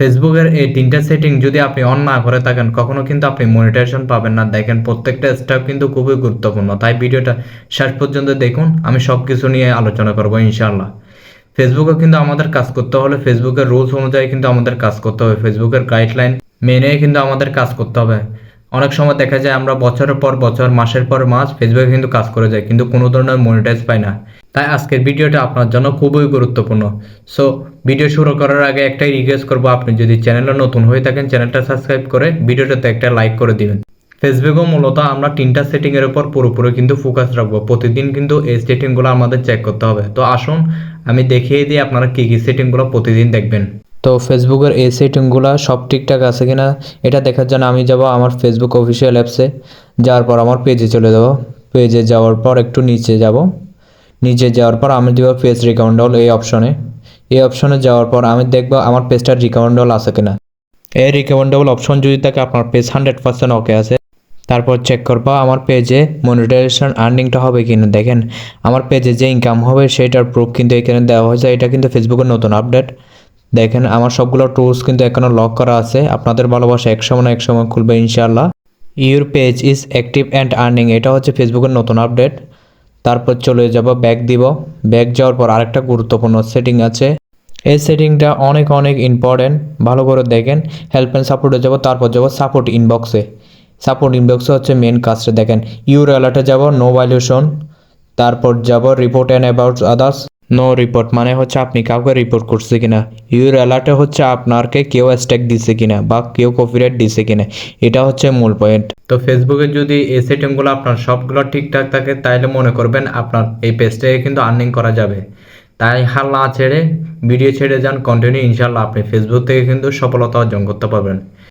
ফেসবুকের এই ৩টা সেটিং যদি আপনি অন না করে থাকেন কখনো কিন্তু আপনি মনিটাইজেশন পাবেন না। দেখেন প্রত্যেকটা স্টেপ কিন্তু খুবই গুরুত্বপূর্ণ, তাই ভিডিওটা শেষ পর্যন্ত দেখুন। আমি সব কিছু নিয়ে আলোচনা করবো ইনশাআল্লাহ। ফেসবুকে কিন্তু আমাদের কাজ করতে হলে ফেসবুকের রুলস অনুযায়ী কিন্তু আমাদের কাজ করতে হবে, ফেসবুকের গাইডলাইন মেনে কিন্তু আমাদের কাজ করতে হবে। অনেক সময় দেখা যায় আমরা বছরের পর বছর, মাসের পর মাস ফেসবুকে কিন্তু কাজ করে যাই, কিন্তু কোনো ধরনের মনিটাইজ পাই না। তাই আজকের ভিডিওটা আপনার জন্য খুবই গুরুত্বপূর্ণ। সো ভিডিও শুরু করার আগে একটাই রিকোয়েস্ট করবো, আপনি যদি চ্যানেলে নতুন হয়ে থাকেন চ্যানেলটা সাবস্ক্রাইব করে ভিডিওটাতে একটা লাইক করে দিবেন। ফেসবুকেও মূলত আমরা 3টা সেটিংয়ের উপর পুরোপুরি কিন্তু ফোকাস রাখবো। প্রতিদিন কিন্তু এই সেটিংগুলো আমাদের চেক করতে হবে। তো আসুন আমি দেখিয়ে দিই আপনারা কী কী সেটিংগুলো প্রতিদিন দেখবেন। তো ফেসবুকের এই সেটিংগুলো সব ঠিকঠাক আছে কিনা এটা দেখার জন্য আমি যাব আমার ফেসবুক অফিসিয়াল অ্যাপসে। যাওয়ার পর আমার পেজে চলে যাব। পেজে যাওয়ার পর একটু নিচে যাব। নিচে যাওয়ার পর আমি দেবো পেজ রিকমেন্ডল এই অপশনে। এই অপশনে যাওয়ার পর আমি দেখব আমার পেজটা রিকমেন্ডল আছে কিনা। এই রিকমেন্ডেবল অপশন যদি থাকে আপনার পেজ 100% ওকে আছে। তারপর চেক করবো আমার পেজে মনিটাইজেশন আর্নিংটা হবে কিনা। দেখেন আমার পেজে যে ইনকাম হবে সেটার প্রুফ কিন্তু এখানে দেওয়া হয়েছে। এটা কিন্তু ফেসবুকের নতুন আপডেট। দেখেন আমার সবগুলো টুলস কিন্তু এখনও লক করা আছে। আপনাদের ভালোবাসা একসময় না একসময় খুলবে ইনশাআল্লাহ। Your page is active and earning, এটা হচ্ছে ফেসবুকের নতুন আপডেট। তারপর চলে যাব, ব্যাক দিব। ব্যাক যাওয়ার পর আরেকটা গুরুত্বপূর্ণ সেটিং আছে। এই সেটিংটা অনেক অনেক ইম্পর্টেন্ট, ভালো করে দেখেন। হেল্প অ্যান্ড সাপোর্টে যাব, তারপর যাব সাপোর্ট ইনবক্সে। সাপোর্ট ইনবক্সে হচ্ছে মেন কাজটা দেখেন। ইউর অ্যালার্টে যাব, নো ভায়োলেশন। তারপর যাব report and about others, no report মানে হচ্ছে আপনি কাউকে রিপোর্ট করছে কিনা। ইউর অ্যালার্টে হচ্ছে আপনাকে কেউ স্ট্যাক দিছে কিনা বা কেউ কপিরাইট দিছে কিনা, এটা হচ্ছে মূল পয়েন্ট। তো ফেসবুকে যদি এই সেটিংগুলো আপনার সবগুলো ঠিকঠাক থাকে তাহলে মনে করবেন আপনার এই পেজটাকে কিন্তু আর্নিং করা যাবে। তাই হাল না ছেড়ে ভিডিও ছেড়ে যান, কন্টিনিউ, ইনশাল্লাহ আপনি ফেসবুক থেকে কিন্তু সফলতা অর্জন করতে পারবেন।